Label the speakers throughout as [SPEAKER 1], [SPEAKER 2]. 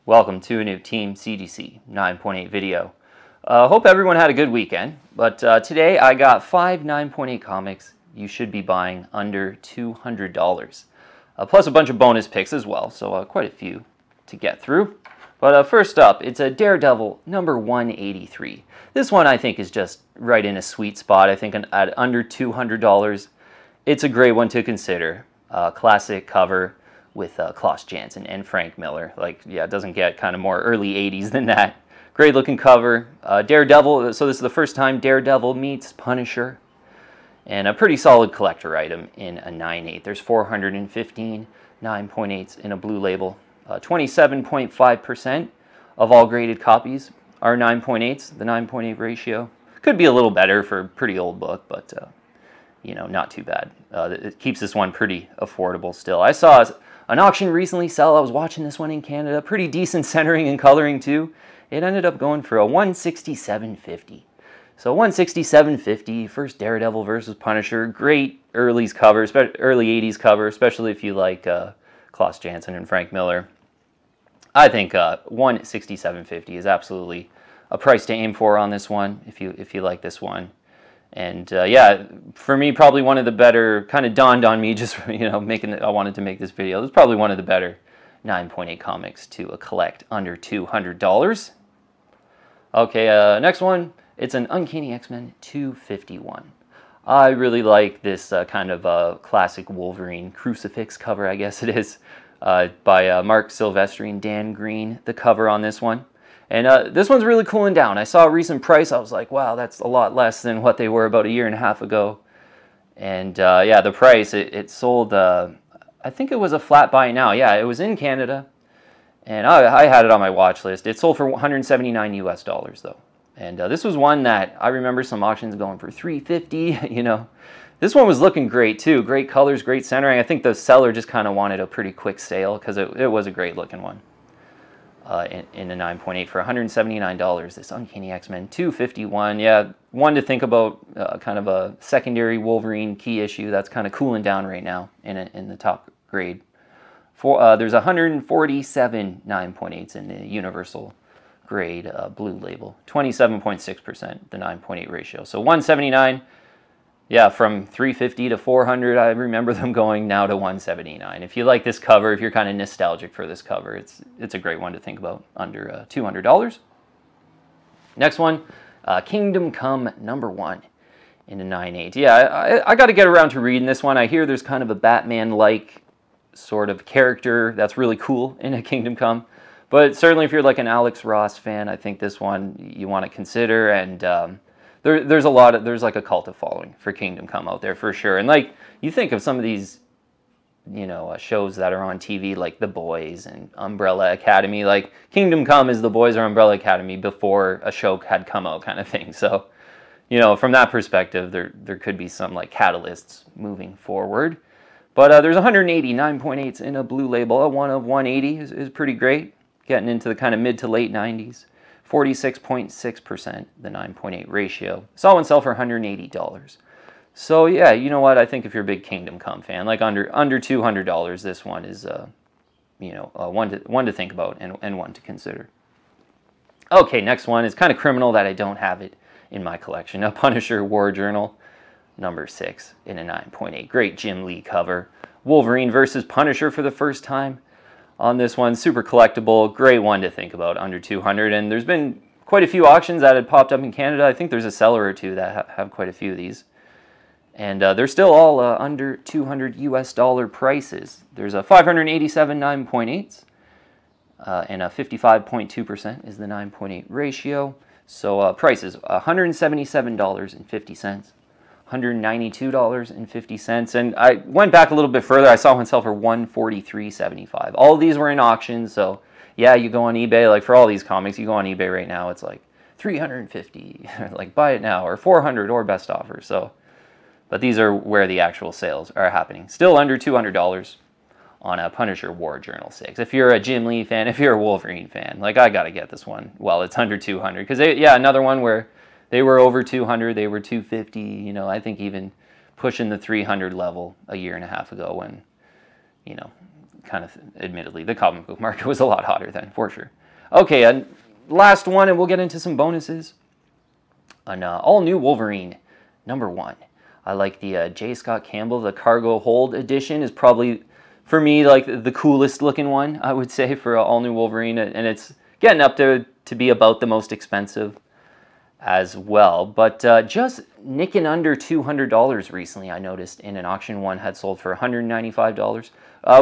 [SPEAKER 1] Welcome to a new Team CGC 9.8 video. Hope everyone had a good weekend, but today I got 5 9.8 comics you should be buying under $200. Plus a bunch of bonus picks as well, so quite a few to get through. But first up, it's a Daredevil number 183. This one I think is just right in a sweet spot. I think at under $200, it's a great one to consider. Classic cover with Klaus Janson and Frank Miller. It doesn't get kind of more early 80s than that. Great looking cover. Daredevil, so this is the first time Daredevil meets Punisher. And a pretty solid collector item in a 9.8. There's 415 9.8s in a blue label. 27.5% of all graded copies are 9.8s, the 9.8 ratio. Could be a little better for a pretty old book, but not too bad. It keeps this one pretty affordable still. I saw an auction recently sell. I was watching this one in Canada. Pretty decent centering and coloring too. It ended up going for a $167.50. So $167.50, first Daredevil versus Punisher. Great early 80s cover, especially if you like Klaus Janson and Frank Miller. I think $167.50 is absolutely a price to aim for on this one if you like this one. And yeah, for me, probably one of the better, kind of dawned on me just, I wanted to make this video. It's probably one of the better 9.8 comics to collect under $200. Okay, next one, it's an Uncanny X-Men 251. I really like this kind of classic Wolverine crucifix cover, I guess it is, by Mark Silvestri and Dan Green, the cover on this one. And this one's really cooling down. I saw a recent price. I was like, wow, that's a lot less than what they were about a year and a half ago. And yeah, the price, it sold, I think it was a flat buy now. Yeah, it was in Canada. And I had it on my watch list. It sold for $179 US though. And this was one that I remember some auctions going for $350, This one was looking great too. Great colors, great centering. I think the seller just kind of wanted a pretty quick sale because it was a great looking one. In a 9.8 for $179. This Uncanny X-Men 251. Yeah, one to think about, kind of a secondary Wolverine key issue that's kind of cooling down right now in the top grade. There's 147 9.8s in the universal grade blue label. 27.6%, the 9.8 ratio. So 179. Yeah, from 350 to 400, I remember them going now to 179. If you like this cover, if you're kind of nostalgic for this cover, it's a great one to think about under $200. Next one, Kingdom Come number 1 in a 9.8. Yeah, I got to get around to reading this one. I hear there's kind of a Batman-like sort of character that's really cool in a Kingdom Come. But certainly if you're like an Alex Ross fan, I think this one you want to consider. And there's like a cult of following for Kingdom Come out there for sure. And like you think of some of these, shows that are on TV like The Boys and Umbrella Academy. Like Kingdom Come is The Boys or Umbrella Academy before a show had come out, kind of thing. So, from that perspective, there could be some like catalysts moving forward. But there's 180 9.8s in a blue label. A one of 180 is pretty great, getting into the kind of mid to late 90s. 46.6%, the 9.8 ratio. Saw one sell for $180. So yeah, you know what? I think if you're a big Kingdom Come fan, like under $200, this one is one to think about and one to consider. Okay, next one is kind of criminal that I don't have it in my collection. A Punisher War Journal number 6 in a 9.8. Great Jim Lee cover. Wolverine versus Punisher for the first time. On this one, super collectible, great one to think about under 200. And there's been quite a few auctions that had popped up in Canada. I think there's a seller or two that have quite a few of these. And they're still all under $200 US prices. There's a 587 9.8s and a 55.2% is the 9.8 ratio. So prices, $177.50. $192.50. And I went back a little bit further. I saw one sell for $143.75. All of these were in auctions. So yeah, you go on eBay, like for all these comics, you go on eBay right now, it's like $350, like buy it now, or $400 or best offer. So, but these are where the actual sales are happening. Still under $200 on a Punisher War Journal 6. If you're a Jim Lee fan, if you're a Wolverine fan, like I got to get this one while it's under 200. Because yeah, another one where they were over 200, they were 250, I think even pushing the 300 level a year and a half ago when, kind of, admittedly, the comic book market was a lot hotter then, for sure. Okay, and last one, and we'll get into some bonuses. An all-new Wolverine, #1. I like the J. Scott Campbell. The cargo hold edition is probably, for me, like the coolest looking one, I would say, for all-new Wolverine. And it's getting up there to be about the most expensive as well. But just nicking under $200 recently, I noticed in an auction. One had sold for $195.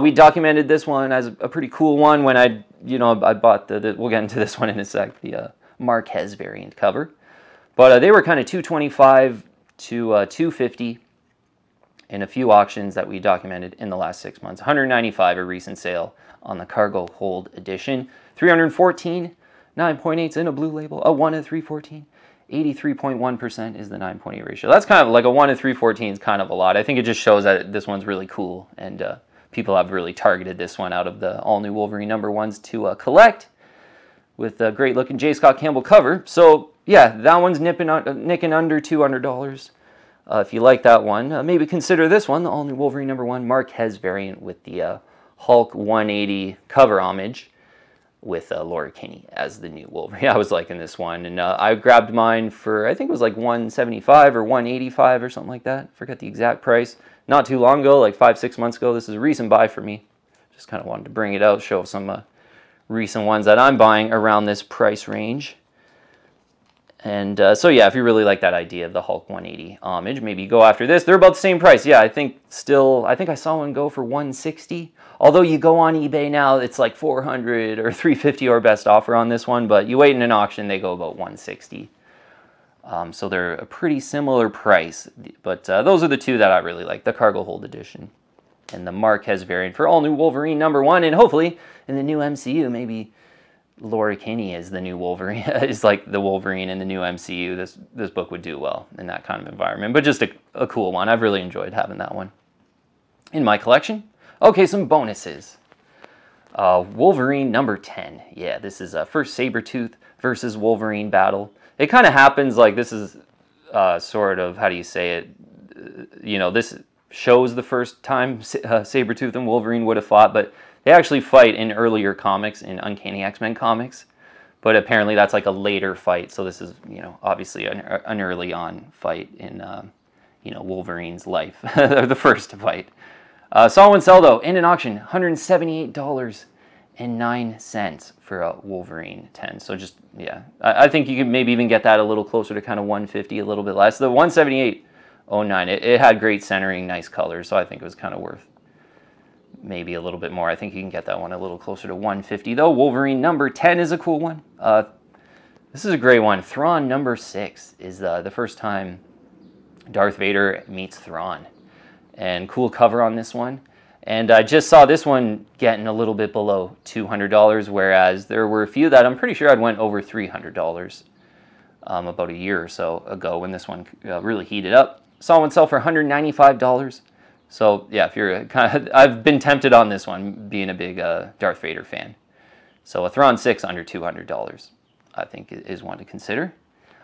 [SPEAKER 1] We documented this one as a pretty cool one when I bought we'll get into this one in a sec, the Marquez variant cover. But they were kind of $225 to $250 in a few auctions that we documented in the last 6 months. $195 a recent sale on the cargo hold edition. 314 9.8s in a blue label. A 1 to 314. 83.1% is the 9.8 ratio. That's kind of like a 1 to 314 is kind of a lot. I think it just shows that this one's really cool, and people have really targeted this one out of the all-new Wolverine #1s to collect with a great-looking J. Scott Campbell cover. So, yeah, that one's nicking under $200. If you like that one, maybe consider this one, the all-new Wolverine #1 Marquez variant with the Hulk 180 cover homage, with Laura Kinney as the new Wolverine. I was liking this one, and I grabbed mine for, I think it was like $175 or $185 or something like that. Forget the exact price. Not too long ago, like 5-6 months ago. This is a recent buy for me. Just kind of wanted to bring it out, show some recent ones that I'm buying around this price range. And so yeah, if you really like that idea of the Hulk 180 homage, maybe go after this. They're about the same price. Yeah, I think I saw one go for $160. Although you go on eBay now, it's like $400 or $350 or best offer on this one. But you wait in an auction, they go about $160. So they're a pretty similar price. But those are the two that I really like, the cargo hold edition and the Marquez variant for all new Wolverine #1. And hopefully in the new MCU, maybe Laura Kinney is the new Wolverine, is like the Wolverine in the new MCU. This book would do well in that kind of environment, but just a cool one. I've really enjoyed having that one in my collection. Okay, some bonuses. Wolverine #10. Yeah, this is first Sabretooth versus Wolverine battle. It kind of happens like this is sort of, how do you say it? This shows the first time Sabretooth and Wolverine would have fought, but they actually fight in earlier comics, in Uncanny X-Men comics, but apparently that's like a later fight. So this is, obviously an early on fight in, Wolverine's life, the first fight. Saw one sell though in an auction, $178.09 for a Wolverine 10. So just, yeah, I think you could maybe even get that a little closer to kind of $150, a little bit less. The $178.09, it had great centering, nice colors, so I think it was kind of worth maybe a little bit more. I think you can get that one a little closer to $150 though. Wolverine #10 is a cool one. This is a great one. Thrawn #6 is the first time Darth Vader meets Thrawn. And cool cover on this one. And I just saw this one getting a little bit below $200, whereas there were a few that I'm pretty sure I'd went over $300 about a year or so ago when this one really heated up. Saw one sell for $195. So yeah, if you're I've been tempted on this one, being a big Darth Vader fan. So a Thrawn 6 under $200, I think is one to consider.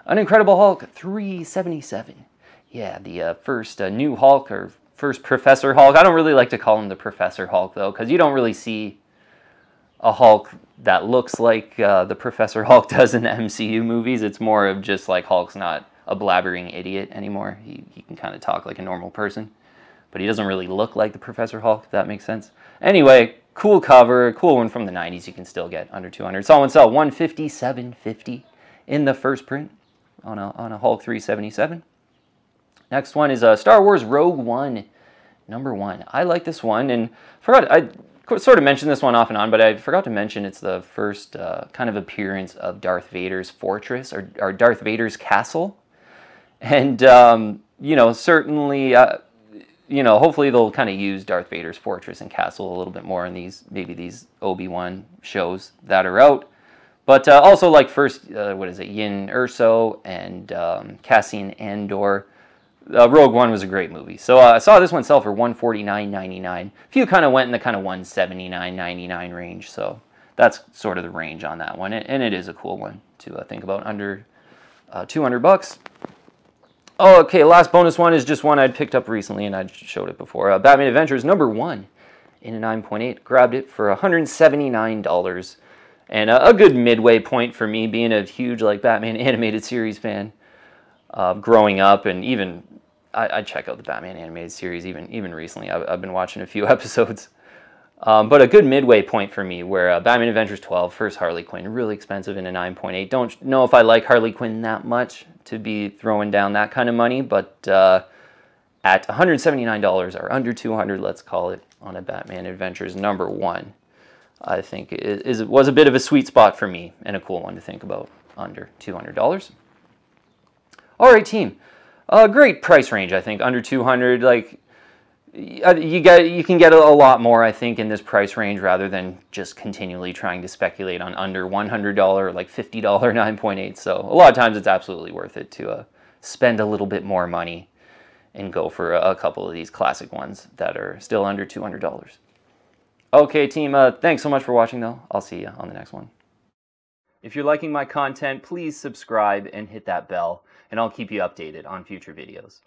[SPEAKER 1] An Incredible Hulk 377. Yeah, the first new Hulk, or first Professor Hulk. I don't really like to call him the Professor Hulk though, because you don't really see a Hulk that looks like the Professor Hulk does in the MCU movies. It's more of just like Hulk's not a blabbering idiot anymore. He can kind of talk like a normal person, but he doesn't really look like the Professor Hulk, if that makes sense. Anyway, cool cover, cool one from the 90s. You can still get under 200. Saw one sell $157.50 in the first print on a Hulk 377. Next one is Star Wars Rogue One #1. I like this one, and I sort of mentioned this one off and on, but I forgot to mention it's the first kind of appearance of Darth Vader's fortress, or Darth Vader's castle. And, certainly, hopefully they'll kind of use Darth Vader's fortress and castle a little bit more in these Obi-Wan shows that are out. But also like first, Yin Erso and Cassian Andor. Rogue One was a great movie. So I saw this one sell for $149.99. A few kind of went in the kind of $179.99 range. So that's sort of the range on that one. And it is a cool one to think about, under $200. Oh, okay, last bonus one is just one I'd picked up recently, and I showed it before. Batman Adventures #1 in a 9.8. Grabbed it for $179. And a good midway point for me, being a huge like Batman animated series fan growing up, and even I check out the Batman animated series even recently. I've been watching a few episodes. But a good midway point for me where Batman Adventures 12, first Harley Quinn, really expensive in a 9.8. Don't know if I like Harley Quinn that much to be throwing down that kind of money, but at $179 or under $200, let's call it, on a Batman Adventures #1, I think it was a bit of a sweet spot for me and a cool one to think about, under $200. All right, team. Great price range, I think, under $200. Like, you can get a lot more, I think, in this price range rather than just continually trying to speculate on under $100, like $50 9.8. So a lot of times it's absolutely worth it to spend a little bit more money and go for a couple of these classic ones that are still under $200. Okay, team, thanks so much for watching, though. I'll see you on the next one. If you're liking my content, please subscribe and hit that bell, and I'll keep you updated on future videos.